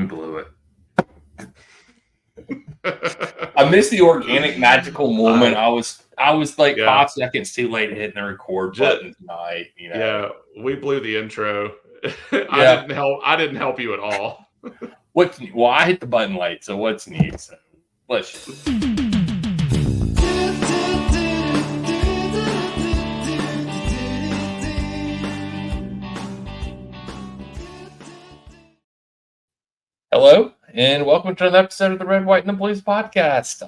blew it. I missed the organic magical moment. I was like 5 seconds too late hitting the record button tonight. Yeah, we blew the intro. I didn't help you at all. Well, I hit the button late, so what's neat? So let's. Hello, and welcome to another episode of the Red, White, and the Blues podcast.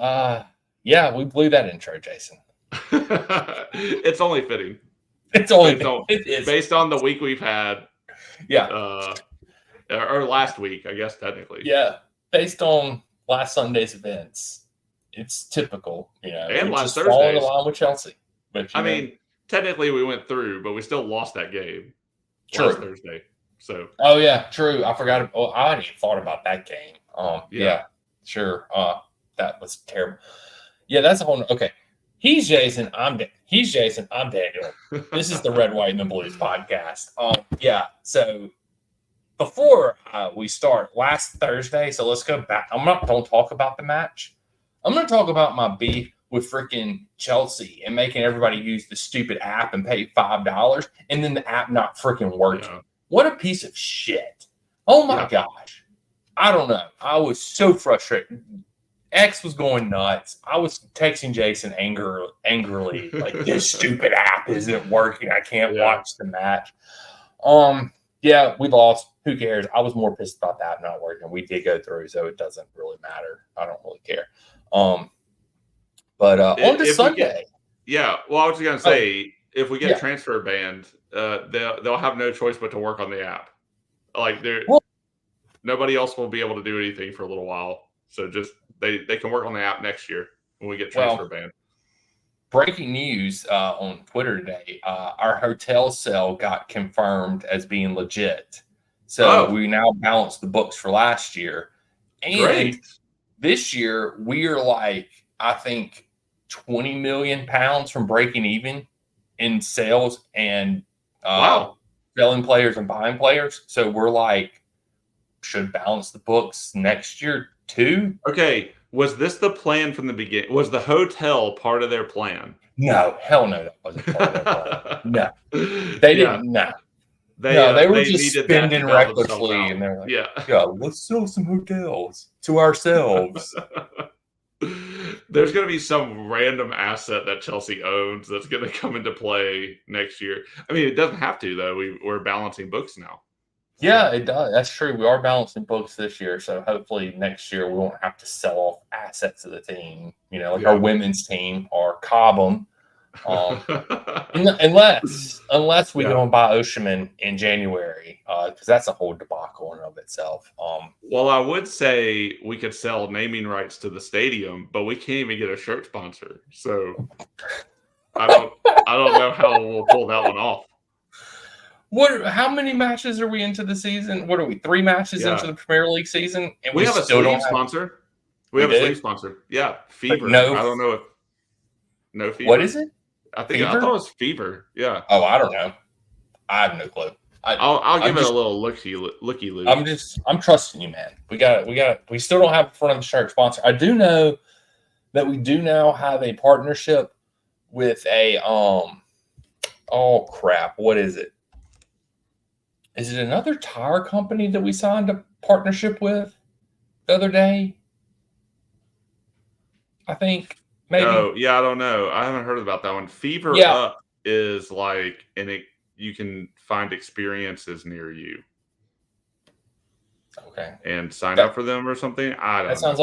We blew that intro, Jason. It's only fitting. It is. Based on the week we've had. Yeah. Or last week, I guess, technically. Yeah. Based on last Sunday's events, it's typical, And last Thursday. Falling in line with Chelsea. But, I mean, technically we went through, but we still lost that game. True. Last Thursday. So. Oh yeah, true. I forgot. Oh, I hadn't even thought about that game. Yeah, sure. That was terrible. Yeah, that's a whole. Okay, he's Jason. I'm Daniel. This is the Red, White, and the Blues podcast. Yeah. So before we start last Thursday, so let's go back. Don't talk about the match. I'm going to talk about my beef with freaking Chelsea and making everybody use the stupid app and pay $5, and then the app not freaking working. Yeah. What a piece of shit. Oh, my gosh. I don't know. I was so frustrated. X was going nuts. I was texting Jason angrily, like, this stupid app isn't working. I can't watch the match. Yeah, we lost. Who cares? I was more pissed about that not working. We did go through, so it doesn't really matter. I don't really care. But on to Sunday. I was going to say, if we get transfer banned, they'll have no choice but to work on the app. Like nobody else will be able to do anything for a little while. So just they can work on the app next year when we get transfer banned. Breaking news on Twitter today: our hotel sale got confirmed as being legit. So we now balance the books for last year, and this year we are like, I think, 20 million pounds from breaking even in sales and selling players and buying players. So we're like, should balance the books next year too. Okay. Was this the plan from the beginning? Was the hotel part of their plan? No, hell no, that wasn't part of their plan. No. They didn't. No. They were just spending recklessly, and they're like, let's sell some hotels to ourselves. There's going to be some random asset that Chelsea owns that's going to come into play next year. I mean, it doesn't have to, though. We're balancing books now. Yeah, it does. That's true. We are balancing books this year, so hopefully next year we won't have to sell off assets of the team. Our women's team or Cobham. Unless we go and buy Oshman in January, because that's a whole debacle in of itself. Well, I would say we could sell naming rights to the stadium, but we can't even get a shirt sponsor. So I don't know how we'll pull that one off. How many matches are we into the season? What are we? 3 matches into the Premier League season, and we have a sleeve sponsor. We have a sleeve sponsor. Yeah, Fever. I don't know if no Fever. What is it? I thought it was Fever. Yeah. Oh, I don't know. I have no clue. I'll give it a little looky loo. I'm trusting you, man. We still don't have a front of the shirt sponsor. I do know that we do now have a partnership with a oh crap, what is it? Is it another tire company that we signed a partnership with the other day? I think. Maybe. Oh, yeah, I don't know. I haven't heard about that one. Fever Up is like, you can find experiences near you. Okay. And sign up for them or something. That sounds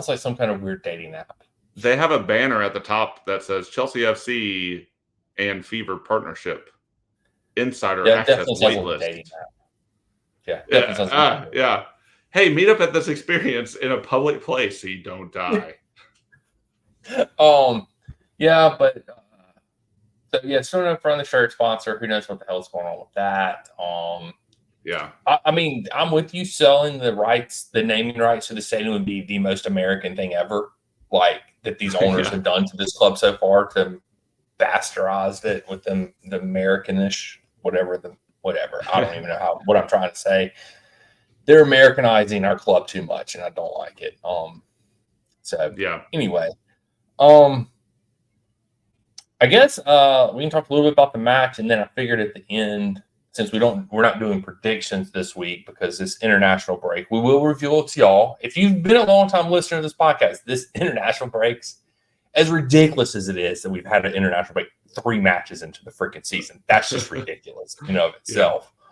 like some kind of weird dating app. They have a banner at the top that says Chelsea FC and Fever Partnership. Insider access waitlist. Yeah. Hey, meet up at this experience in a public place so you don't die. Still no front of the shirt sponsor. Who knows what the hell's going on with that? I mean, I'm with you. Selling the naming rights to the stadium would be the most American thing ever. Like that these owners have done to this club so far to bastardize it with the Americanish whatever. I don't even know what I'm trying to say. they're Americanizing our club too much, and I don't like it. So yeah. Anyway, I guess we can talk a little bit about the match, and then I figured at the end, since we're not doing predictions this week because this international break, we will reveal it to y'all. If you've been a long time listener to this podcast, this international breaks, as ridiculous as it is that we've had an international break 3 matches into the freaking season, that's just ridiculous in of itself. Yeah.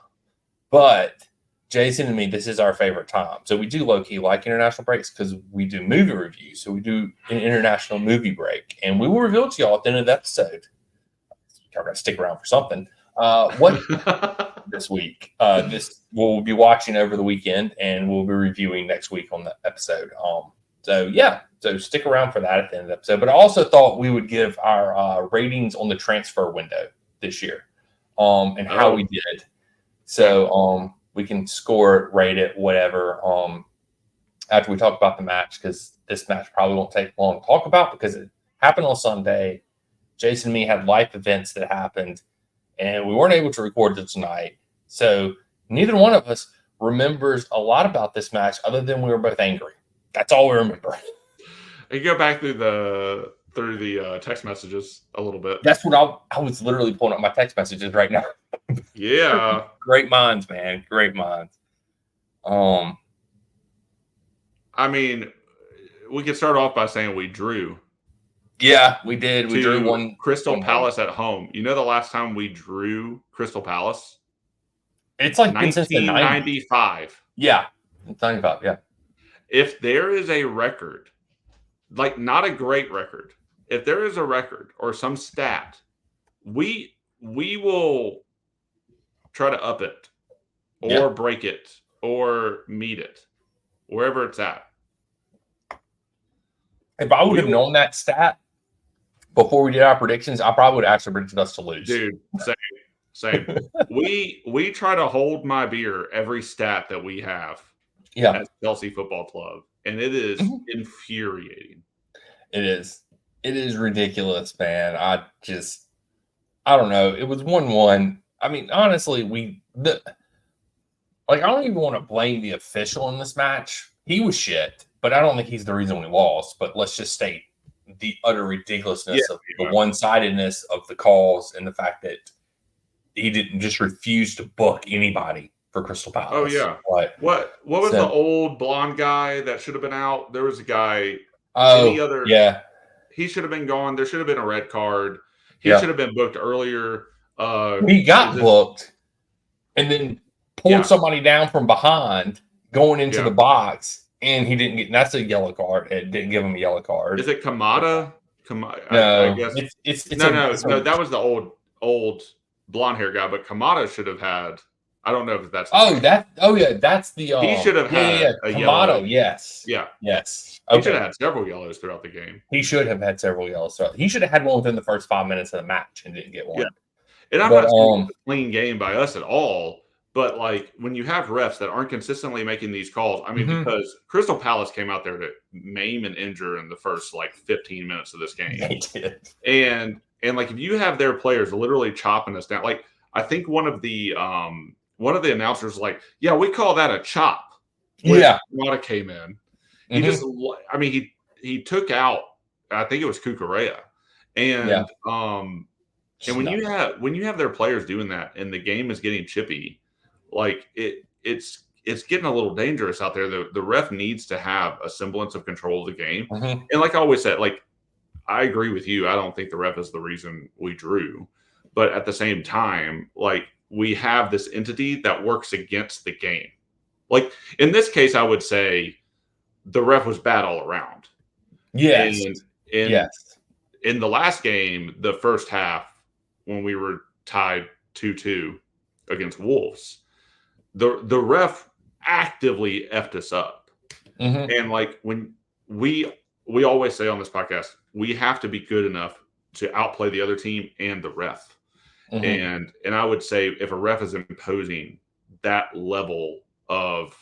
But Jason and me, this is our favorite time. So we do low-key like international breaks because we do movie reviews. So we do an international movie break. And we will reveal it to y'all at the end of the episode. Y'all got to stick around for something. What this week? This we'll be watching over the weekend, and we'll be reviewing next week on the episode. So stick around for that at the end of the episode. But I also thought we would give our ratings on the transfer window this year, and how we did. So we can score it, rate it, whatever. After we talk about the match, because this match probably won't take long to talk about because it happened on Sunday. Jason and me had life events that happened, and we weren't able to record it tonight. So neither one of us remembers a lot about this match other than we were both angry. That's all we remember. You go back through the text messages a little bit. That's what I was literally pulling up my text messages right now. Yeah. Great minds, man. Great minds. I mean, we could start off by saying we drew. Yeah, we did. We drew one. Crystal Palace at home. You know the last time we drew Crystal Palace? It's like 1995. Yeah, 95, yeah. If there is a record, like not a great record, if there is a record or some stat, we will try to up it or break it or meet it, wherever it's at. If I would have known that stat before we did our predictions, I probably would have actually predicted us to lose. Dude, same. we try to hold my beer every stat that we have at Chelsea Football Club, and it is infuriating. It is. It is ridiculous, man. I don't know. It was 1-1. I mean, honestly, I don't even want to blame the official in this match. He was shit, but I don't think he's the reason we lost. But let's just state the utter ridiculousness of the one-sidedness of the calls and the fact that he didn't just refuse to book anybody for Crystal Palace. Oh yeah. What was the old blonde guy that should have been out? There was a guy. He should have been gone. There should have been a red card. He should have been booked earlier. He got booked and then pulled somebody down from behind going into the box, and he didn't get. That's a yellow card. It didn't give him a yellow card. Is it Kamada? No, I guess it's no. That was the old blonde hair guy, but Kamada should have had. I don't know if that's. That's the. He should have had a Kamada, yellow. yes. Yeah. Yes. Okay. He should have had several yellows throughout the game. He should have had several yellows. He should have had one within the first 5 minutes of the match and didn't get one. Yeah. And I'm not saying it's a clean game by us at all, but like when you have refs that aren't consistently making these calls, I mean, because Crystal Palace came out there to maim and injure in the first 15 minutes of this game. They did. And like if you have their players literally chopping us down, like I think one of the announcers was like, yeah, we call that a chop. Kamada came in. He just, I mean, he took out, I think it was Cucurella, and when you have their players doing that, and the game is getting chippy, like it's getting a little dangerous out there. The ref needs to have a semblance of control of the game, and like I always said, like I agree with you. I don't think the ref is the reason we drew, but at the same time, like we have this entity that works against the game. Like in this case, I would say the ref was bad all around. Yes. And in the last game, the first half, when we were tied 2-2 against Wolves, the ref actively effed us up. And like when we always say on this podcast, we have to be good enough to outplay the other team and the ref. And I would say if a ref is imposing that level of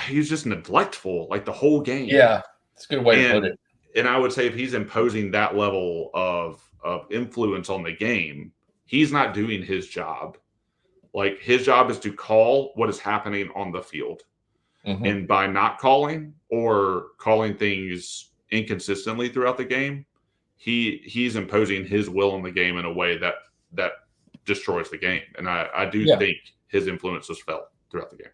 he's just neglectful like the whole game. Yeah, that's a good way to put it. And I would say if he's imposing that level of influence on the game, he's not doing his job. Like, his job is to call what is happening on the field. Mm-hmm. And by not calling or calling things inconsistently throughout the game, he's imposing his will on the game in a way that destroys the game. And I do think his influence was felt throughout the game.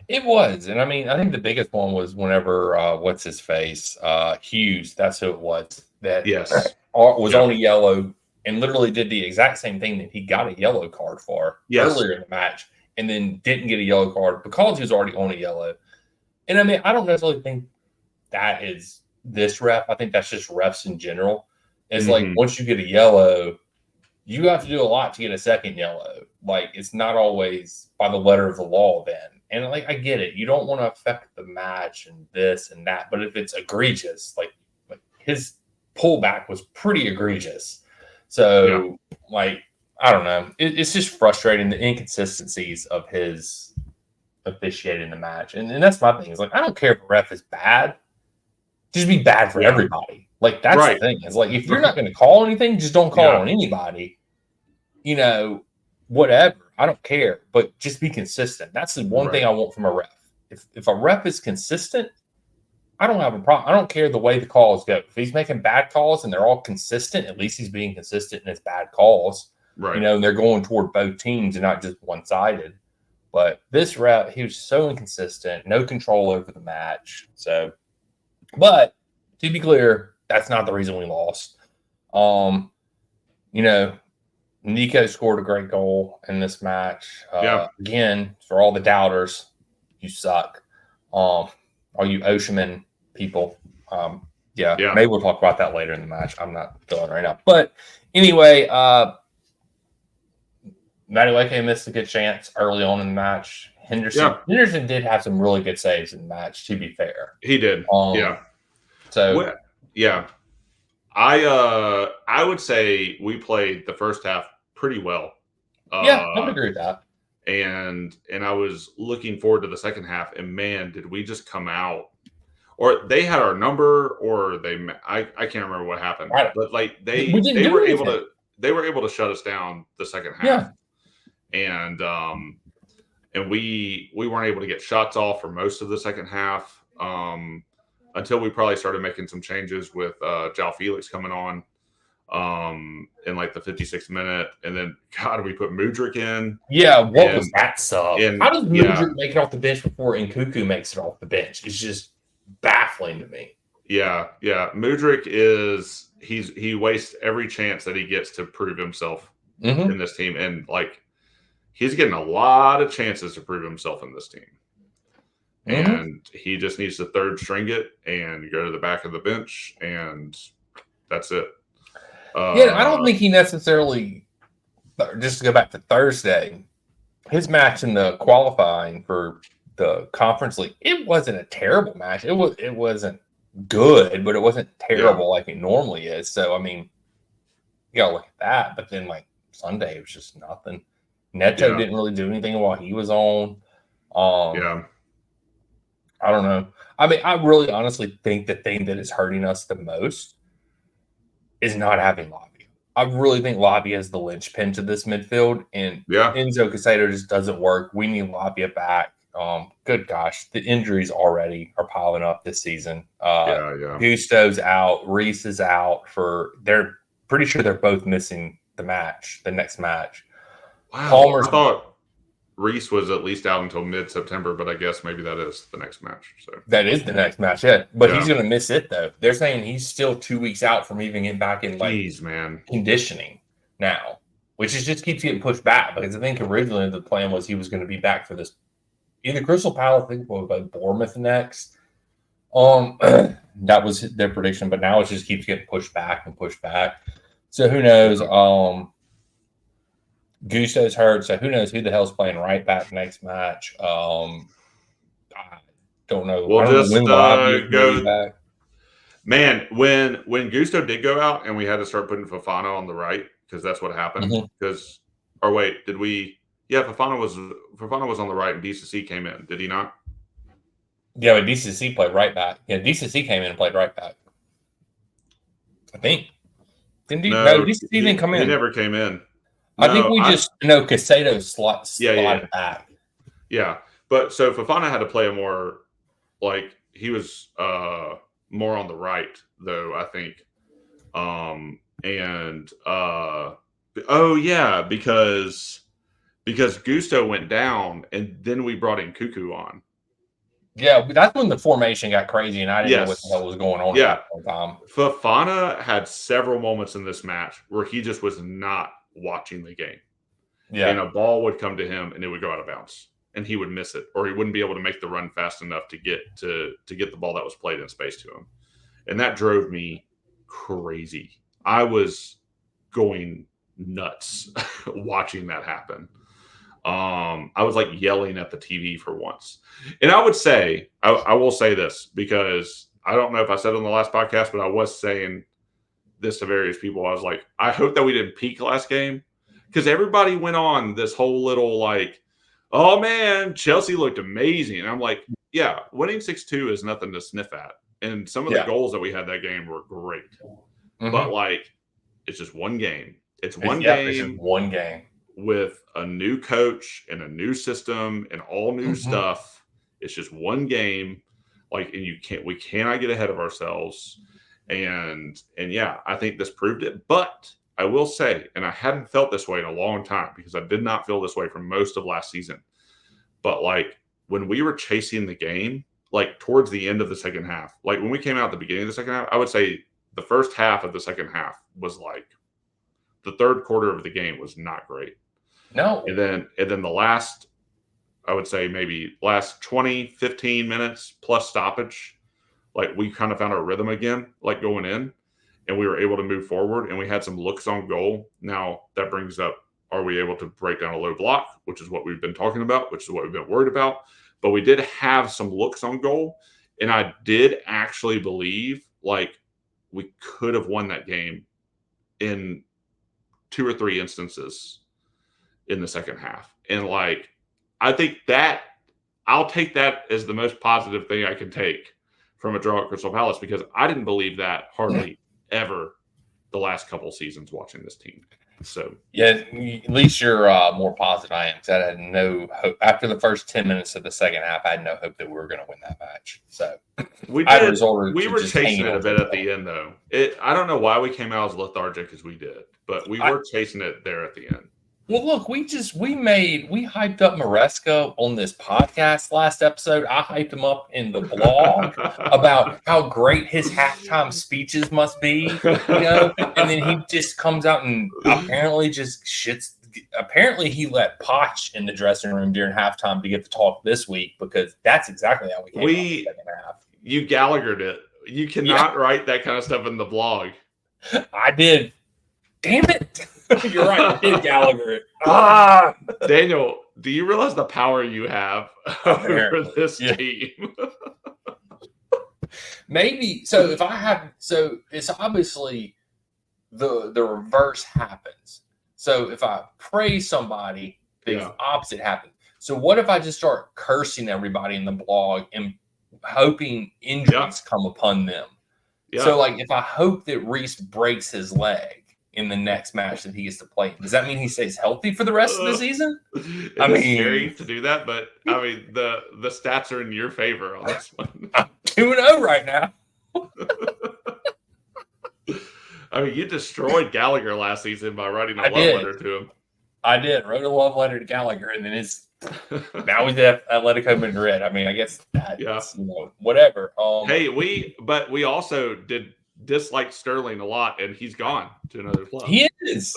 It was. And I mean, I think the biggest one was whenever what's his face? Hughes, that's who it was, that was on a yellow and literally did the exact same thing that he got a yellow card for earlier in the match, and then didn't get a yellow card because he was already on a yellow. And I mean, I don't necessarily think that is this ref. I think that's just refs in general. It's like, once you get a yellow, you have to do a lot to get a second yellow. Like, it's not always by the letter of the law then. And like, I get it. You don't want to affect the match and this and that. But if it's egregious, like his pullback was pretty egregious. So like, I don't know. It's just frustrating, the inconsistencies of his officiating the match. And that's my thing. It's like, I don't care if a ref is bad. Just be bad for everybody. Like, that's the thing. It's like, if you're not going to call anything, just don't call on anybody. You know, whatever. I don't care. But just be consistent. That's the one thing I want from a ref. If a ref is consistent, I don't have a problem. I don't care the way the calls go. If he's making bad calls and they're all consistent, at least he's being consistent in his bad calls. Right. You know, and they're going toward both teams and not just one-sided. But this ref, he was so inconsistent, no control over the match. So, but to be clear, that's not the reason we lost. You know, Nico scored a great goal in this match. Again, for all the doubters, you suck. All you Oceanman people. Maybe we'll talk about that later in the match. I'm not feeling right now. But anyway, Madueke missed a good chance early on in the match. Henderson did have some really good saves in the match, to be fair. He did. So I would say we played the first half pretty well. I would agree with that. And I was looking forward to the second half, and man, did we just come out, or they had our number, or I can't remember what happened. But like they were able to shut us down the second half. And we weren't able to get shots off for most of the second half until we probably started making some changes with João Felix coming on in like the 56th minute. And then, God, we put Mudryk in. Yeah, what was that sub? How does Mudryk make it off the bench before Nkuku makes it off the bench? It's just baffling to me. Yeah. Mudryk he wastes every chance that he gets to prove himself in this team. And like, he's getting a lot of chances to prove himself in this team. And he just needs to third string it and go to the back of the bench, and that's it. I don't think he necessarily, just to go back to Thursday, his match in the qualifying for the Conference League, it wasn't a terrible match. It wasn't good, but it wasn't terrible like it normally is. So, I mean, you got to look at that. But then, like, Sunday, it was just nothing. Neto didn't really do anything while he was on. I don't know. I mean, I really honestly think the thing that is hurting us the most is not having Lavia. I really think Lavia is the linchpin to this midfield, and Enzo Casado just doesn't work. We need Lavia back. Good gosh, the injuries already are piling up this season. Gusto's out. Reese is out they're pretty sure they're both missing the next match. Wow, I thought Reese was at least out until mid-September, but I guess maybe that is the next match. So that is the next match, But he's going to miss it, though. They're saying he's still 2 weeks out from even getting back in conditioning now, which just keeps getting pushed back. Because I think originally the plan was he was going to be back for this either Crystal Palace, I think, or Bournemouth next. That was their prediction, but now it just keeps getting pushed back and pushed back. So who knows? Gusto's hurt, so who knows who the hell's playing right back next match. I don't know. We'll just go back. Man, when Gusto did go out and we had to start putting Fofana on the right, because that's what happened. Did we? Yeah, Fofana was on the right and DCC came in. Did he not? Yeah, but DCC played right back. Yeah, DCC came in and played right back. I think. Didn't he? No, DCC didn't come in. He never came in. I think we just No, Casado slotted back. Yeah, but so Fofana had to play a more like he was more on the right though, I think. Oh yeah, because Gusto went down and then we brought in Cuckoo on. Yeah, that's when the formation got crazy and I didn't know what the Yes. hell was going on Yeah. at that time. Fofana had several moments in this match where he just was not watching the game. Yeah. And a ball would come to him and it would go out of bounds. And he would miss it, or he wouldn't be able to make the run fast enough to get the ball that was played in space to him. And that drove me crazy. I was going nuts watching that happen. I was like yelling at the TV for once. And I would say, I will say this because I don't know if I said it on the last podcast, but I was saying this to various people. I was like, I hope that we didn't peak last game because everybody went on this whole little like, oh man, Chelsea looked amazing. And I'm like, yeah, winning 6-2 is nothing to sniff at. And some of the goals that we had that game were great. But like, it's just one game. It's one game. It's just one game with a new coach and a new system and all new stuff. It's just one game. Like, and we cannot get ahead of ourselves. And yeah, I think this proved it. But I will say, and I hadn't felt this way in a long time because I did not feel this way for most of last season. But like when we were chasing the game, like towards the end of the second half, like when we came out at the beginning of the second half, I would say the first half of the second half was like the third quarter of the game was not great. No. And then the last, I would say maybe last 20, 15 minutes plus stoppage, like we kind of found our rhythm again, like going in, and we were able to move forward and we had some looks on goal. Now that brings up, are we able to break down a low block, which is what we've been talking about, which is what we've been worried about. But we did have some looks on goal. And I did actually believe like we could have won that game in 2 or 3 instances in the second half. And like, I think that I'll take that as the most positive thing I can take from a draw at Crystal Palace because I didn't believe that hardly ever the last couple seasons watching this team. So yeah, at least you're more positive I am because I had no hope after the first 10 minutes of the second half. I had no hope that we were going to win that match. So we were chasing it a bit at the end, though. I don't know why we came out as lethargic as we did, but we were chasing it there at the end. Well, look, we hyped up Maresca on this podcast last episode. I hyped him up in the blog about how great his halftime speeches must be, and then he just comes out and apparently just shits. Apparently, he let Poch in the dressing room during halftime to get the talk this week because that's exactly how we came out in the second half. You Gallaghered it. You cannot write that kind of stuff in the blog. I did. Damn it. You're right. I did Gallagher it. Daniel, do you realize the power you have over this team? Maybe. So if I have, so it's obviously the reverse happens. So if I praise somebody, the opposite happens. So what if I just start cursing everybody in the blog and hoping injuries come upon them? Yeah. So like if I hope that Reese breaks his leg in the next match that he gets to play, does that mean he stays healthy for the rest of the season? I mean, scary to do that, but I mean the stats are in your favor on this one. I'm 2-0 right now. I mean, you destroyed Gallagher last season by writing a love letter to him. I did. Wrote a love letter to Gallagher, and then now he's at Atletico Madrid. I mean, I guess that's whatever. Hey, we also did dislike Sterling a lot, and he's gone to another club. He is,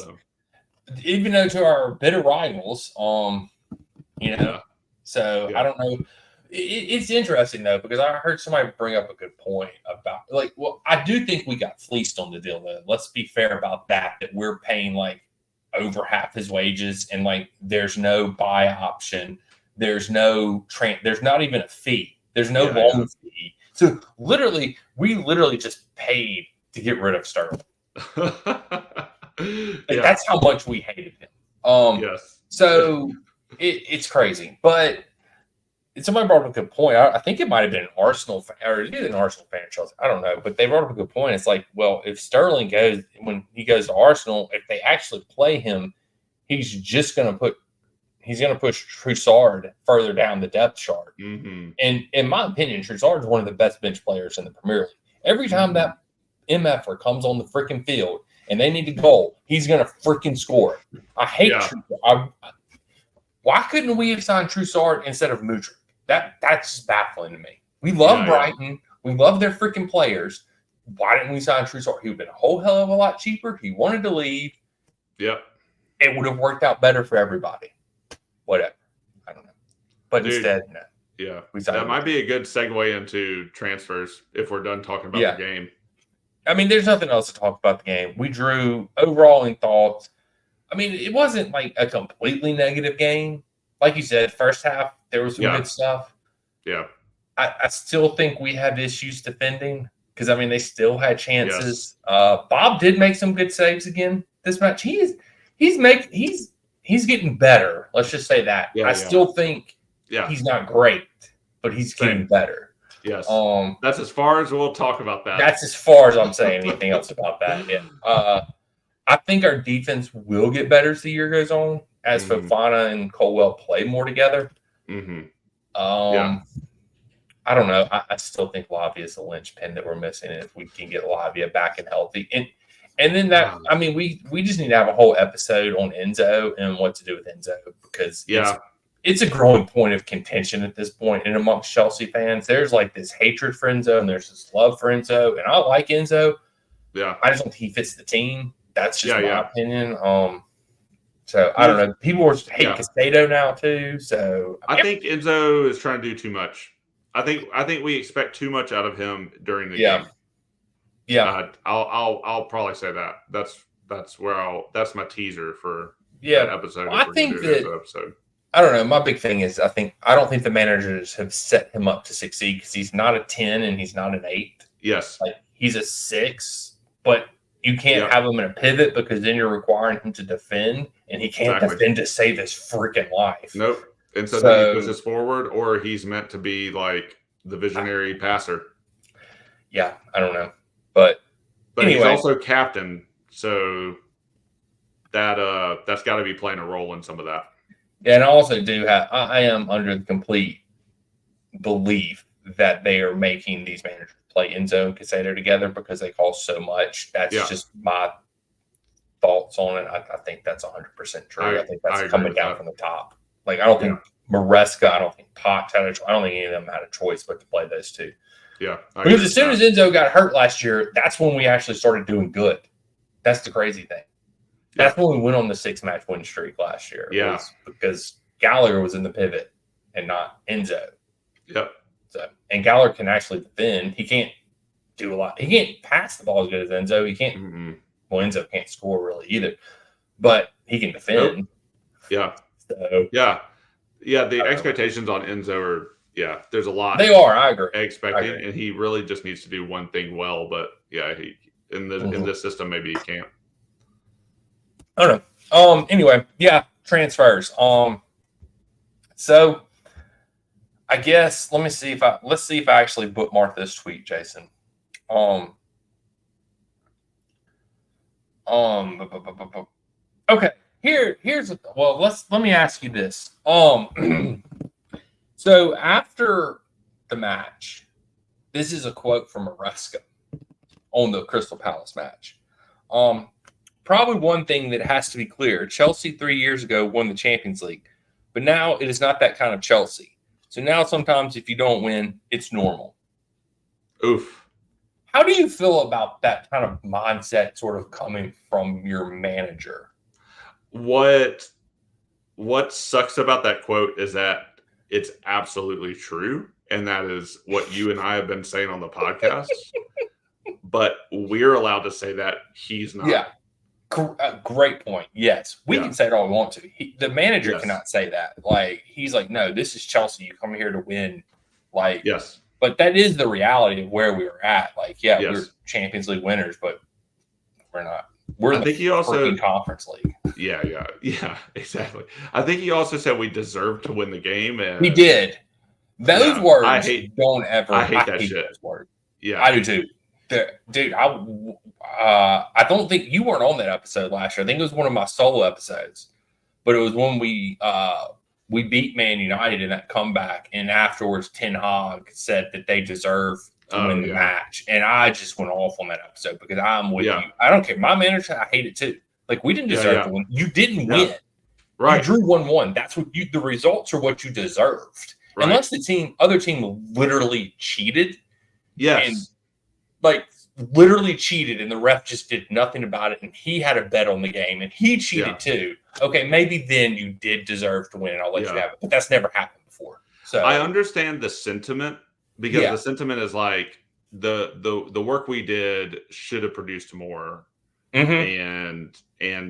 even though to our bitter rivals. So I don't know. It's interesting though because I heard somebody bring up a good point about I do think we got fleeced on the deal though. Let's be fair about that. That we're paying like over half his wages, and like there's no buy option. There's no there's not even a fee. There's no loan fee. So we literally just paid to get rid of Sterling. That's how much we hated him. Yes. So it's crazy. But somebody brought up a good point. I think it might have been an Arsenal fan, or either an Arsenal fan or Chelsea. I don't know. But they brought up a good point. It's like, well, if Sterling goes, when he goes to Arsenal, if they actually play him, he's just going to push Troussard further down the depth chart. Mm-hmm. And in my opinion, Troussard is one of the best bench players in the Premier League. Every time that MFer comes on the freaking field and they need a goal, he's going to freaking score it. I hate Troussard. Why couldn't we have signed Troussard instead of Mudryk? That's just baffling to me. We love Brighton. We love their freaking players. Why didn't we sign Troussard? He would have been a whole hell of a lot cheaper. He wanted to leave. Yep. It would have worked out better for everybody. Whatever. I don't know. But instead, no. Yeah. That might be a good segue into transfers if we're done talking about the game. I mean, there's nothing else to talk about the game. We drew overall in thoughts. I mean, it wasn't like a completely negative game. Like you said, first half, there was some good stuff. Yeah. I still think we had issues defending because, I mean, they still had chances. Bob did make some good saves again this match. He's getting better. Let's just say that. I still think he's not great, but he's getting better. Yes. That's as far as we'll talk about that. That's as far as I'm saying anything else about that. Yeah. I think our defense will get better as the year goes on, as Fofana and Colwell play more together. I don't know. I still think Lavia is the linchpin that we're missing. If we can get Lavia back and healthy, and then that, I mean, we just need to have a whole episode on Enzo and what to do with Enzo because it's a growing point of contention at this point. And amongst Chelsea fans, there's like this hatred for Enzo and there's this love for Enzo. And I like Enzo. Yeah, I just don't think he fits the team. That's just my opinion. So I don't know. People hate Casado now too. So I think Enzo is trying to do too much. I think we expect too much out of him during the game. Yeah. I'll probably say that. That's my teaser for that episode. Well, I think I don't know. My big thing is I don't think the managers have set him up to succeed because he's not a 10 and he's not an 8. Yes. Like he's a 6, but you can't have him in a pivot because then you're requiring him to defend and he can't defend to save his freaking life. Nope. And so then he pushes forward, or he's meant to be like the visionary passer. Yeah, I don't know, but anyway. He's also captain, so that's got to be playing a role in some of that. Yeah, and I also do have. I am under the complete belief that they are making these managers play Enzo and Casado together because they cost so much. That's just my thoughts on it. I think that's 100% true. I think that's coming down from the top. Like, I don't think Maresca, I don't think Potts I don't think any of them had a choice but to play those two. Yeah. Because as soon as Enzo got hurt last year, that's when we actually started doing good. That's the crazy thing. That's when we went on the 6-match win streak last year. Yeah. Because Gallagher was in the pivot and not Enzo. Yep. So, and Gallagher can actually defend. He can't do a lot. He can't pass the ball as good as Enzo. He can't. Well, Enzo can't score really either. But he can defend. Nope. Yeah. So, the expectations on Enzo are, there's a lot. They are, I agree. Expecting, and he really just needs to do one thing well. But he in this system maybe he can't. I don't know. Anyway, transfers. So I guess let's see if I actually bookmark this tweet, Jason. Okay. Let me ask you this. So after the match, this is a quote from Maresca on the Crystal Palace match. Probably one thing that has to be clear: Chelsea 3 years ago won the Champions League, but now it is not that kind of Chelsea. So now sometimes if you don't win, it's normal. Oof. How do you feel about that kind of mindset sort of coming from your manager? What sucks about that quote is that it's absolutely true, and that is what you and I have been saying on the podcast. But we're allowed to say that he's not. Yeah. Great point. Yes, we can say it all we want to. The manager cannot say that. Like, he's like, no, this is Chelsea. You come here to win. Like, yes. But that is the reality of where we were at. Like, we're Champions League winners, but we're not. We're in the Conference League. Yeah, exactly. I think he also said we deserve to win the game, and he did. Those words I hate that shit. Those words. Yeah, I do too. Dude, I don't think you weren't on that episode last year. I think it was one of my solo episodes. but it was when we beat Man United in that comeback, and afterwards Ten Hag said that they deserve to win the match, and I just went off on that episode because I'm with you. I don't care. My manager, I hate it too. Like, we didn't deserve to win. You didn't win. Right. You drew 1-1. That's what the results are what you deserved. Right. Unless the other team literally cheated. Yes. And like literally cheated, and the ref just did nothing about it, and he had a bet on the game, and he cheated too. Okay, maybe then you did deserve to win, and I'll let you have it. But that's never happened before. So I understand the sentiment, because the sentiment is like the work we did should have produced more, and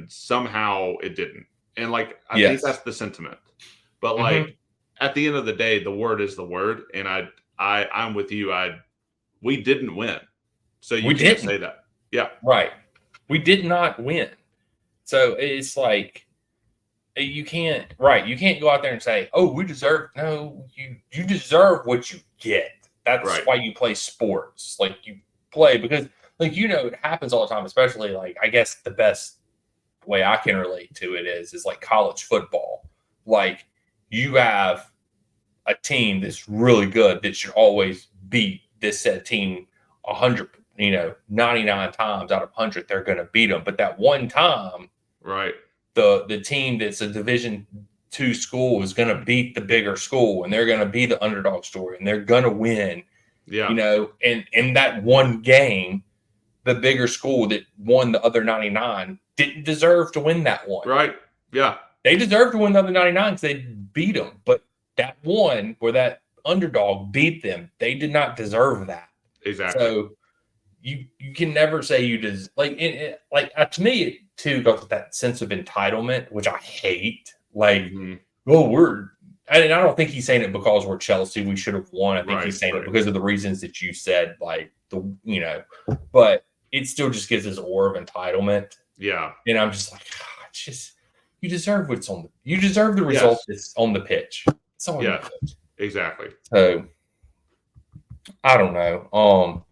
somehow it didn't. And like I think that's the sentiment. But like at the end of the day, the word is the word, and I'm with you. We didn't win. So you can't say that. Yeah. Right. We did not win. So it's like you can't go out there and say, "Oh, we deserve." No, you deserve what you get. That's why you play sports. Like, you play because, like, it happens all the time, especially, like, I guess the best way I can relate to it is like college football. Like, you have a team that's really good that should always beat this said team 100, 99 times out of 100, they're going to beat them. But that one time, the team that's a Division II school is going to beat the bigger school, and they're going to be the underdog story, and they're going to win. Yeah. And in that one game, the bigger school that won the other 99 didn't deserve to win that one. Right. Yeah. They deserved to win the other 99 because they beat them. But that one where that underdog beat them, they did not deserve that. Exactly. So you can never say you just like to me it too goes with that sense of entitlement, which I hate. Like, I don't think he's saying it because we're Chelsea, we should have won. I think he's saying it because of the reasons that you said, like but it still just gives this aura of entitlement. Yeah. And I'm just like, you deserve what's on you deserve the result that's on the pitch. It's on the pitch. Exactly. So I don't know.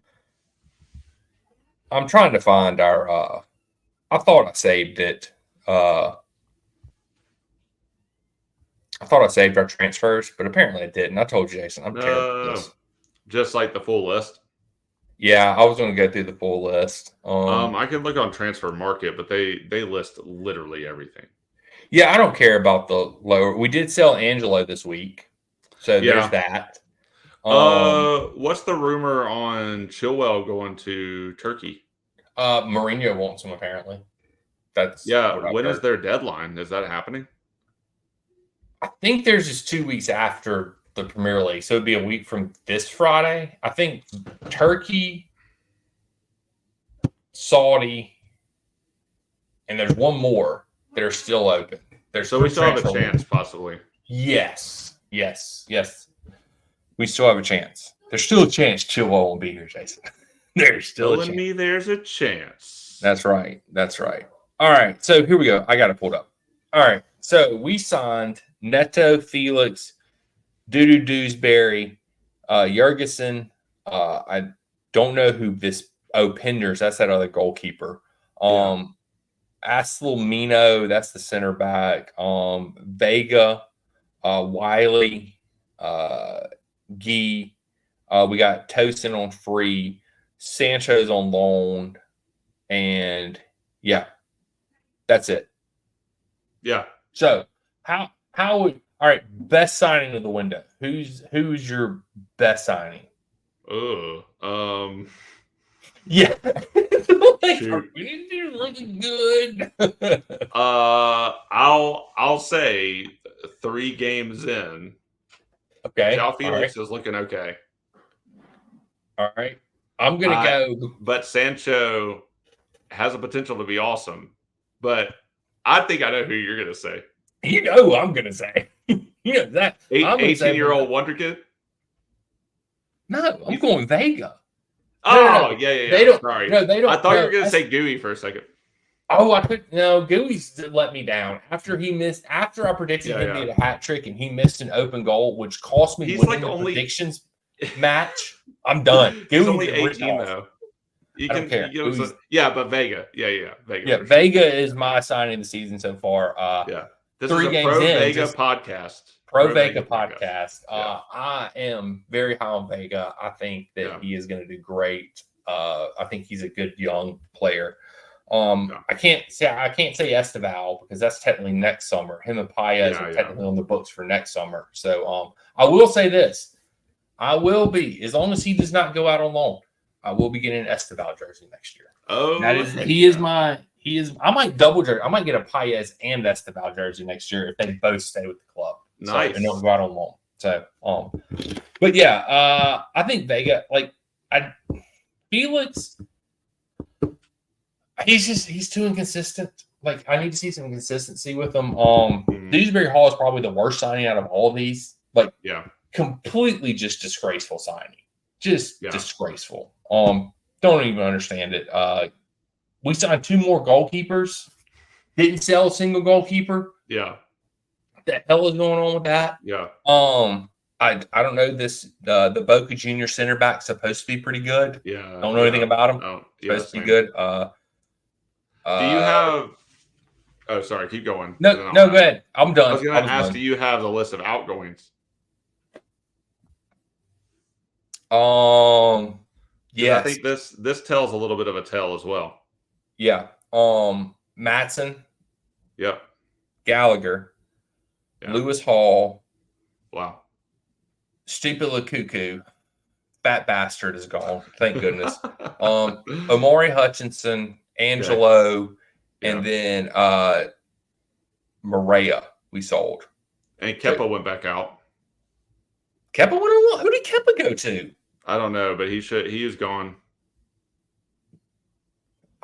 I'm trying to find our I thought I saved it. I thought I saved our transfers, but apparently I didn't. I told Jason I'm terrible at this. Just like the full list. Yeah, I was going to go through the full list. I can look on Transfer Market, but they list literally everything. Yeah, I don't care about the lower. We did sell Angelo this week, so there's that. What's the rumor on Chilwell going to Turkey? Mourinho wants him apparently. That's when is their deadline? Is that happening? I think there's just 2 weeks after the Premier League, so it'd be a week from this Friday. I think Turkey, Saudi, and there's one more that are still open. So we still have a chance, possibly. Yes. We still have a chance. There's still a chance Chilwell won't be here, Jason. There's still a chance. There's a chance. That's right. All right, so here we go. I got it pulled up. All right, so we signed Neto, Felix, Dudu Dewsbury, Jurgensen. I don't know who this. Penders, that's that other goalkeeper. Aslamino, that's the center back. Vega, Wiley, Gee. We got Tosin on free, Sancho's on loan, and that's it. Yeah. So how would all right, best signing of the window. Who's your best signing? Yeah. We did really good. I'll say 3 games in. Okay. João Felix is looking okay. All right. I'm gonna go. But Sancho has a potential to be awesome. But I think I know who you're gonna say. You know who I'm gonna say. That 18-year-old wonder kid? No, I'm going Vega. Yeah. They don't. Sorry. No, they don't. I thought you were going to say Gooey for a second. Oh, I could. No, Gooey's let me down after I predicted him to get a hat trick and he missed an open goal, which cost me winning the predictions match. I'm done. He's only 18 though. I don't care. But Vega. Yeah, Vega. Yeah, Vega is my signing of the season so far. This 3 is a games Pro in. Vega podcast. Pro Vega podcast. Yeah. I am very high on Vega. I think that he is going to do great. I think he's a good young player. I can't say Esteval because that's technically next summer. Him and Paez are technically on the books for next summer. So I will say this: I will be, as long as he does not go out on loan, I will be getting an Esteval jersey next year. Oh, I might double jersey. I might get a Paez and Esteval jersey next year if they both stay with the club. Nice. So, and don't go out on loan. So, but yeah, I think Vega, Felix, he's too inconsistent. Like, I need to see some consistency with him. Dewsbury Hall is probably the worst signing out of all of these. Completely just disgraceful signing. Disgraceful. Don't even understand it. We signed 2 more goalkeepers. Didn't sell a single goalkeeper. Yeah. What the hell is going on with that? Yeah. I don't know this. The Boca Junior center back supposed to be pretty good. Yeah. Don't know anything about him. Oh, supposed to be good. Do you have? Oh, sorry. Keep going. No, go ahead. I'm done. I was going to ask, do you have the list of outgoings? Yeah. I think this tells a little bit of a tale as well. Yeah. Matson. Yep. Gallagher. Yeah. Lewis Hall. Wow. Stupid Lukaku. Fat bastard is gone. Thank goodness. Omari Hutchinson, Angelo, and then Maria we sold. And Kepa went back out. Kepa went on. Who did Kepa go to? I don't know, but he is gone.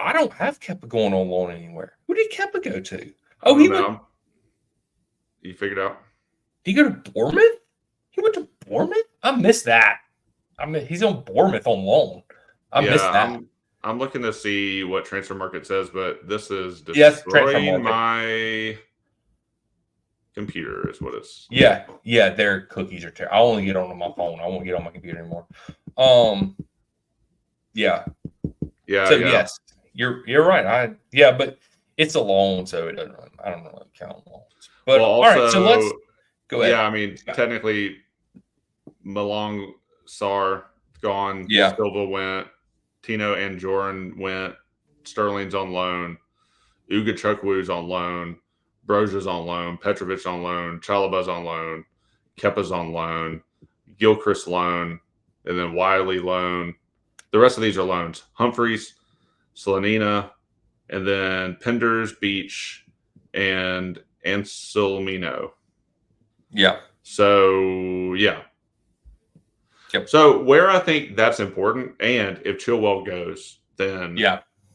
I don't have Kepa going on loan anywhere. Who did Kepa go to? Oh, he went. You figured out? Did he go to Bournemouth? He went to Bournemouth? I missed that. He's on Bournemouth on loan. I missed that. I'm looking to see what Transfer Market says, but this is destroying my computer is what it's. Yeah, their cookies are terrible. I only get on my phone. I won't get on my computer anymore. Yeah. So yes, you're right. But it's a loan, so it doesn't. I don't know what count loans. But all right, so let's go ahead. Yeah, I mean, technically, Malong Sarr gone. Yeah, Silva went. Tino and Joran went. Sterling's on loan. Uga Chukwu's on loan. Broja's on loan. Petrovic on loan. Chalaba's on loan. Kepa's on loan. Gilchrist loan. And then Wiley loan. The rest of these are loans. Humphreys, Slanina, and then Penders, Beach, and Anselmino. Yeah. So, yeah. Yep. So, where I think that's important, and if Chilwell goes, then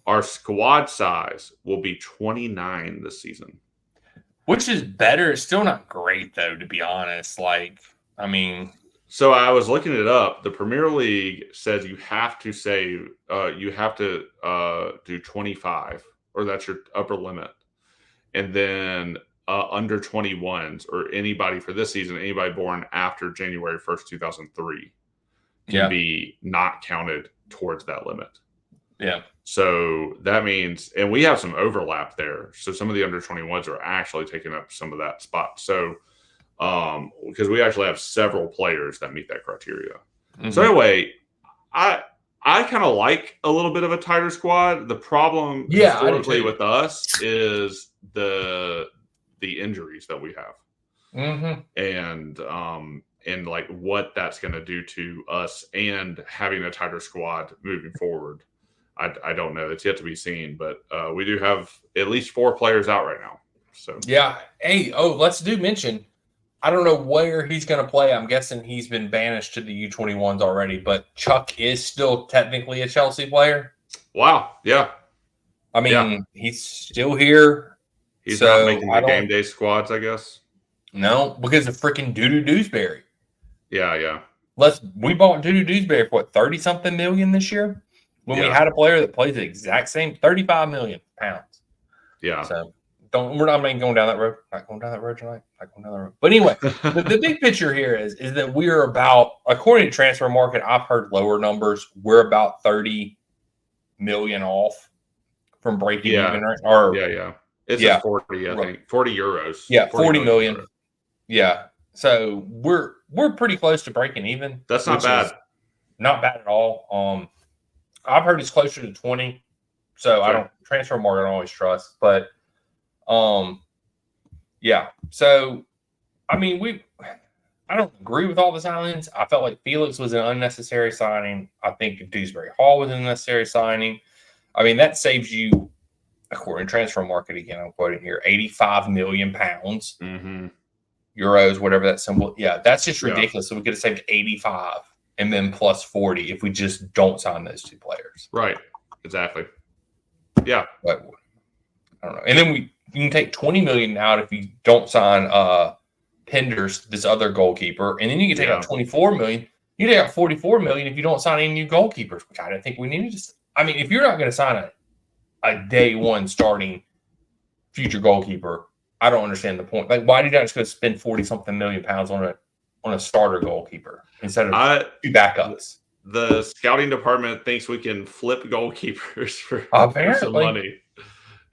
our squad size will be 29 this season. Which is better. It's still not great, though, to be honest. So I was looking it up. The Premier League says you have to do 25, or that's your upper limit. And then under 21s, or anybody for this season, anybody born after January 1st, 2003, can be not counted towards that limit. Yeah. So that means, and we have some overlap there. So some of the under 21s are actually taking up some of that spot. So, because we actually have several players that meet that criteria. Mm-hmm. So anyway, I kind of like a little bit of a tighter squad. The problem historically with us is the injuries that we have, and like what that's going to do to us, and having a tighter squad moving forward. I don't know. It's yet to be seen, but we do have at least 4 players out right now. So yeah. Hey, let's mention. I don't know where he's going to play. I'm guessing he's been banished to the U21s already, but Chuck is still technically a Chelsea player. Wow. Yeah. I mean, he's still here. He's not making the game day squads, I guess. No, because of freaking Dewsbury. Yeah. We bought Dewsbury for what, 30-something million this year? When we had a player that plays the exact same, 35 million pounds. Yeah. So we're not going down that road. Not going down that road tonight. Not going down that road. But anyway, the big picture here is that we're about, according to Transfer Market, I've heard lower numbers. We're about 30 million off from breaking even, right? It says 40, I think. 40 euros. Yeah, 40 million. Euros. Yeah. So we're pretty close to breaking even. That's not bad. Not bad at all. I've heard it's closer to 20. So I don't transfer market I don't always trust. But yeah. So I mean I don't agree with all the signings. I felt like Felix was an unnecessary signing. I think Dewsbury Hall was an unnecessary signing. I mean, that saves you, according to transfer market, again, I'm quoting here, 85 million pounds, euros, whatever that symbol. Yeah, that's just ridiculous. So we could have saved 85 and then plus 40 if we just don't sign those two players. Right. Exactly. Yeah. But I don't know. And then you can take 20 million out if you don't sign Penders, this other goalkeeper, and then you can take out 24 million. You take out 44 million if you don't sign any new goalkeepers, which I don't think we need to just. I mean, if you're not going to sign a day one starting future goalkeeper, I don't understand the point. Like, why did you just go spend 40-something million pounds on a starter goalkeeper instead of two backups? The scouting department thinks we can flip goalkeepers for some money.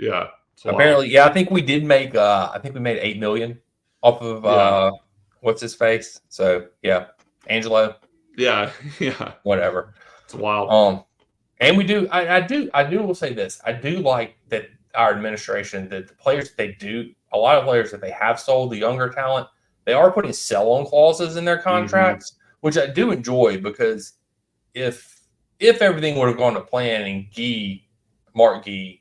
Yeah. Apparently, yeah. I think we did make. I think we made 8 million off of what's his face. So yeah, Angelo. Yeah. Whatever. It's wild. And we do. I do will say this. I do like that our administration, that the players that they do, a lot of players that they have sold, the younger talent, they are putting sell-on clauses in their contracts, which I do enjoy, because if everything would have gone to plan and Mark Guy,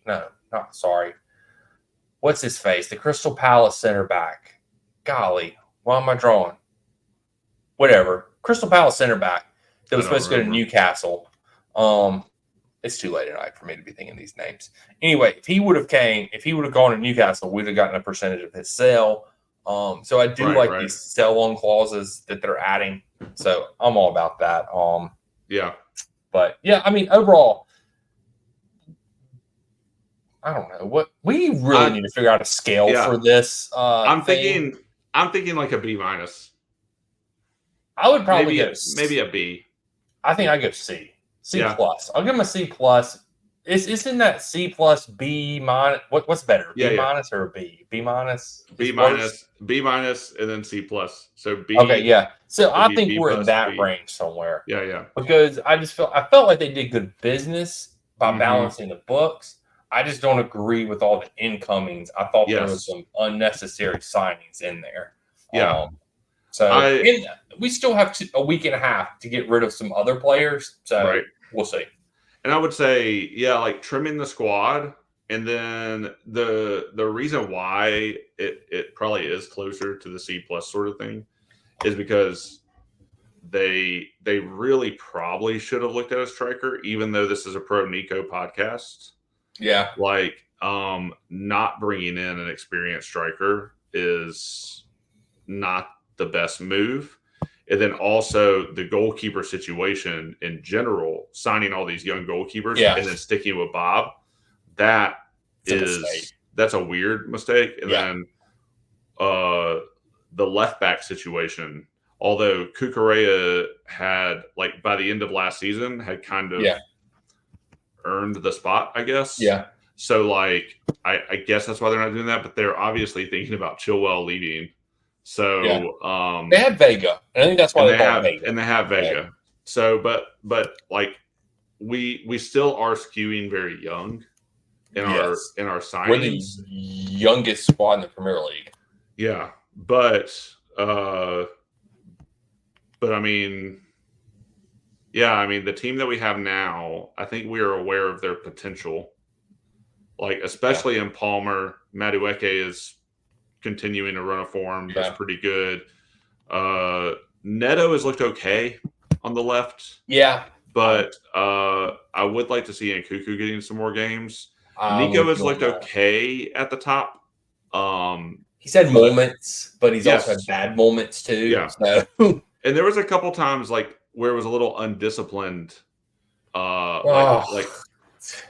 what's his face? The Crystal Palace center back. Golly, why am I drawing? Whatever. Crystal Palace center back that was supposed to go to Newcastle. It's too late at night for me to be thinking these names. Anyway, if he would have gone to Newcastle, we'd have gotten a percentage of his sale. So I do like these sell-on clauses that they're adding. So I'm all about that. Yeah. But yeah, I mean, overall, I don't know what we really need to figure out a scale for this. I'm thinking like a B-. I would probably maybe a B. I think I go C. C plus. I'll give him a C plus. It's in that C plus B minus. What's better? B minus or a B? B minus. B minus, and then C plus. So B. Okay, yeah. So I think we're in that range somewhere. Yeah. Because I felt like they did good business by balancing the books. I just don't agree with all the incomings. I thought there was some unnecessary signings in there. Yeah. We still have a week and a half to get rid of some other players. So we'll see. And I would say, like trimming the squad. And then the reason why it probably is closer to the C plus sort of thing is because they really probably should have looked at a striker, even though this is a Pro Nico podcast. Yeah. Like not bringing in an experienced striker is not the best move. And then also the goalkeeper situation in general, signing all these young goalkeepers and then sticking with Bob, that's a weird mistake. And then the left back situation, although Cucurella had, like, by the end of last season, had kind of earned the spot, I guess. Yeah. So, like, I guess that's why they're not doing that, but they're obviously thinking about Chilwell leaving. So they have Vega. I think that's why they have Vega. And they have Vega. So, but like we still are skewing very young in our signings. We're the youngest squad in the Premier League. Yeah, but I mean, the team that we have now, I think we are aware of their potential. Like, especially in Palmer, Madueke is continuing to run a form that's pretty good. Neto has looked okay on the left. Yeah. But I would like to see Nkuku getting some more games. Nico has looked okay at the top. He's had moments, but he's also had bad moments too. Yeah. So. And there was a couple times like where it was a little undisciplined. Like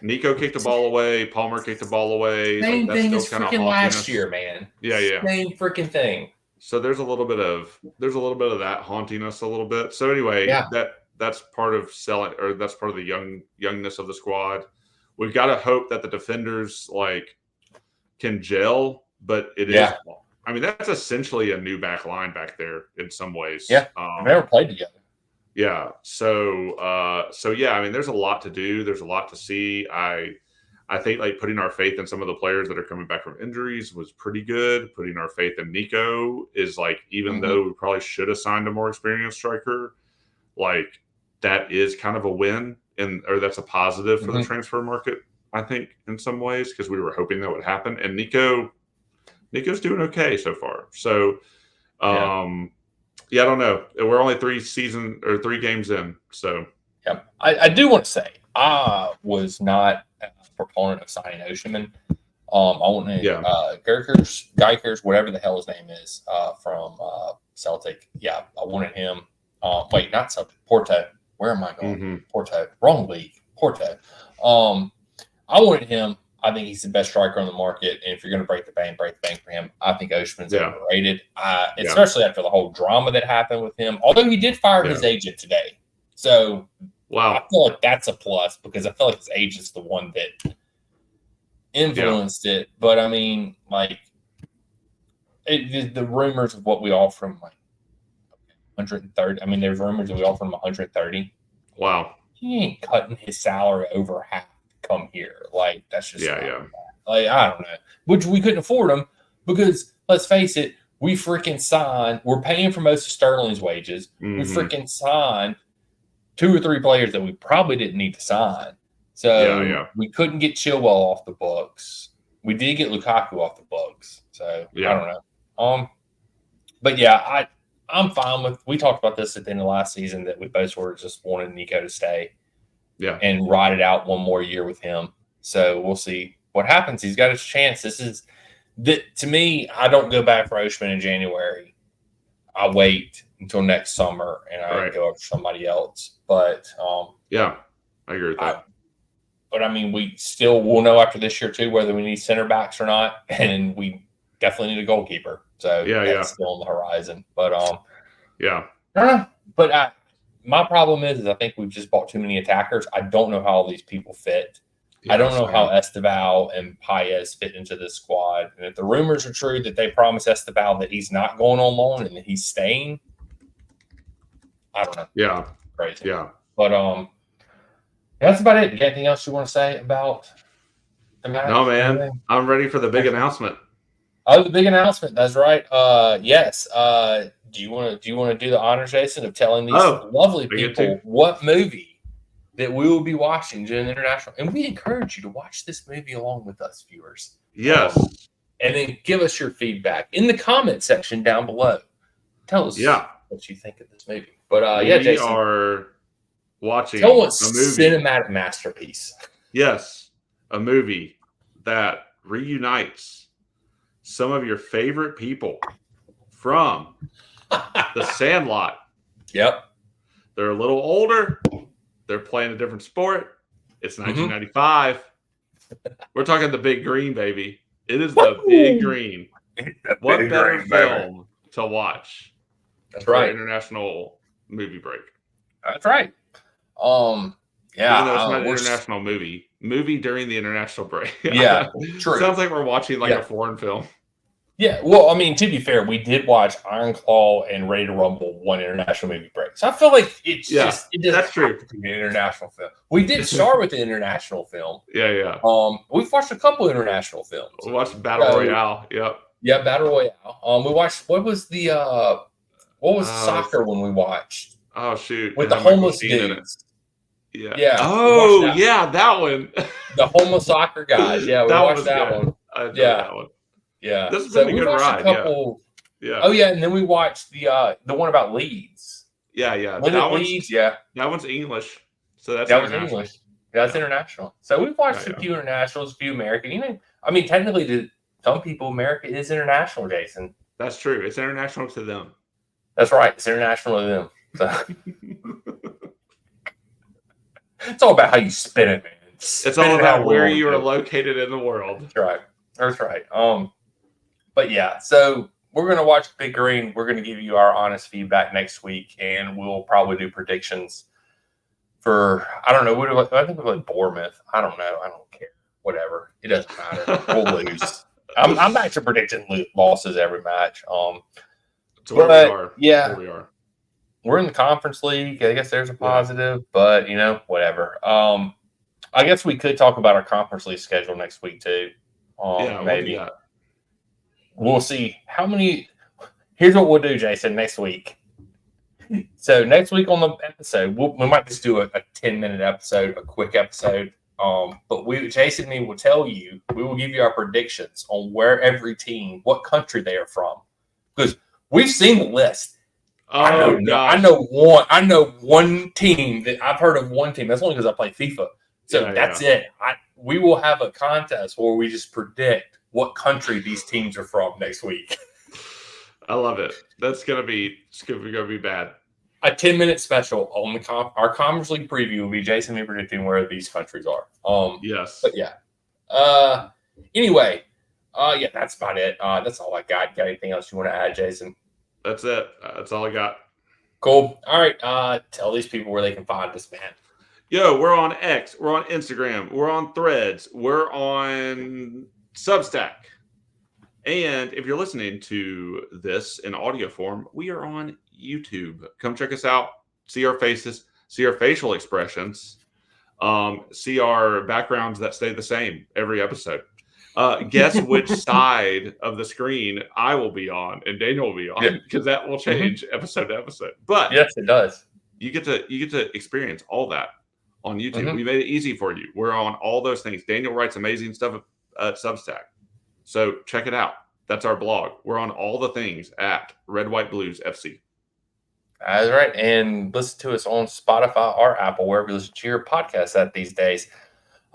Nico kicked the ball away, Palmer kicked the ball away. Same thing as freaking last year, man. Yeah. Same freaking thing. So there's a little bit of that haunting us a little bit. So anyway, that's part of selling, or that's part of the youngness of the squad. We've got to hope that the defenders like can gel, but it is. Yeah. I mean, that's essentially a new back line back there in some ways. Yeah, they've never played together. Yeah. So yeah, I mean, there's a lot to do. There's a lot to see. I think like putting our faith in some of the players that are coming back from injuries was pretty good. Putting our faith in Nico is like, even though we probably should have signed a more experienced striker, like that is kind of a win, or that's a positive for the transfer market, I think, in some ways, because we were hoping that would happen. And Nico's doing okay so far. So, yeah, I don't know. We're only 3 games in. So, yeah, I do want to say I was not a proponent of signing Oshman. I wanted Geikers, whatever the hell his name is, from Celtic. Yeah, I wanted him. Wait, not Celtic. Porto. Where am I going? Porto. Wrong league. Porto. I wanted him. I think he's the best striker on the market. And if you're going to break the bank for him. I think Oshman's overrated, especially after the whole drama that happened with him. Although he did fire his agent today. So I feel like that's a plus, because I feel like his agent's the one that influenced it. But I mean, like, the rumors of what we offer him, like 130. I mean, there's rumors that we offer him 130. Wow. He ain't cutting his salary over half to come here. Like, that's just like, I don't know. Which we couldn't afford him, because let's face it, we freaking signed. We're paying for most of Sterling's wages. We freaking signed 2 or 3 players that we probably didn't need to sign. So we couldn't get Chilwell off the books. We did get Lukaku off the books. So I don't know. But yeah, I'm fine with. We talked about this at the end of last season, that we both were just wanting Nico to stay, and ride it out one more year with him. So we'll see what happens. He's got his chance. To me, I don't go back for Oshman in January. I wait until next summer and I go after somebody else. But I agree with that. But I mean, we still will know after this year too whether we need center backs or not, and we definitely need a goalkeeper. So that's still on the horizon. But I don't know. But my problem is I think we've just bought too many attackers. I don't know how all these people fit. I don't know how Esteval and Paez fit into this squad. And if the rumors are true that they promised Esteval that he's not going on loan and that he's staying, I don't know. Yeah. Crazy. Yeah. But that's about it. Anything else you want to say about the match? No, man. I'm ready for the big announcement. Oh, the big announcement. That's right. Yes. Do you want to do the honor, Jason, of telling these lovely people what movie that we will be watching during the international? And we encourage you to watch this movie along with us, viewers. Yes. And then give us your feedback in the comment section down below. Tell us what you think of this movie. But Jason, we are watching a movie. Cinematic masterpiece. Yes, a movie that reunites some of your favorite people from The Sandlot. Yep. They're a little older. They're playing a different sport. It's 1995. We're talking the Big Green, baby. It is the Big Green. What better film to watch? That's right. International movie break. That's right. Even though it's not an international movie during the international break. Yeah, true. Sounds like we're watching like a foreign film. Yeah, well, I mean, to be fair, we did watch Iron Claw and Ready to Rumble one international movie break. So I feel like it doesn't have to be an international film. We did start with the international film. Yeah. We've watched a couple international films. We watched Battle Royale. Yep. Yeah, Battle Royale. We watched what was soccer when we watched? Oh shoot. With the homeless dudes. Yeah. Yeah. Oh, that one. The homeless soccer guys. Yeah, we watched that one. I enjoyed that one. Yeah. This has been a good ride. Yeah. Oh yeah, and then we watched the one about Leeds. Yeah. Leeds. Yeah. That one's English. So that was English. That's international. So we've watched a few internationals, a few American. Even technically to some people, America is international, Jason. That's true. It's international to them. That's right. It's international to them. So it's all about how you spin it, man. It's all about where you are located in the world. That's right. That's right. But yeah, so we're going to watch Big Green. We're going to give you our honest feedback next week, and we'll probably do predictions for, I don't know, I think we'll play Bournemouth. I don't know. I don't care. Whatever. It doesn't matter. We'll lose. I'm back to predicting losses every match. It's where we are. Yeah, where we are. We're in the conference league. I guess there's a positive, but whatever. I guess we could talk about our conference league schedule next week too. Maybe we'll see how many. Here's what we'll do, Jason. Next week. So next week on the episode, we might just do a 10-minute episode, a quick episode. But Jason and me will tell you, we will give you our predictions on where every team, what country they are from, because we've seen the list. Oh, I know one team that I've heard of. One team. That's only because I play FIFA. So that's it. We will have a contest where we just predict what country these teams are from next week. I love it. That's gonna be bad. A 10-minute special on our conference league preview will be Jason me predicting where these countries are. Yes. But yeah. Anyway. Yeah, that's about it. That's all I got. Got anything else you want to add, Jason? That's it. That's all I got. Cool. All right. Tell these people where they can find us, man. Yo, we're on X. We're on Instagram. We're on Threads. We're on Substack. And if you're listening to this in audio form, we are on YouTube. Come check us out. See our faces. See our facial expressions. See our backgrounds that stay the same every episode. Guess which side of the screen I will be on and Daniel will be on, because that will change episode to episode. But yes, it does. You get to experience all that on YouTube. We made it easy for you. We're on all those things. Daniel writes amazing stuff at Substack, so check it out. That's our blog. We're on all the things at Red White Blues FC. That's right, and listen to us on Spotify or Apple, wherever you listen to your podcasts at these days.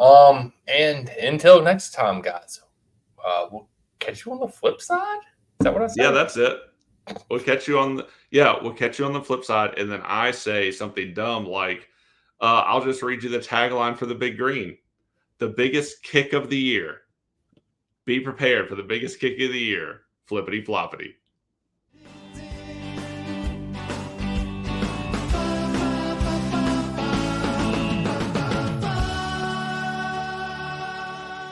And until next time, guys, we'll catch you on the flip side. Is that what I said? Yeah, that's it. We'll catch you on the flip side, and then I say something dumb like, I'll just read you the tagline for the Big Green: the biggest kick of the year. Be prepared for the biggest kick of the year. Flippity floppity.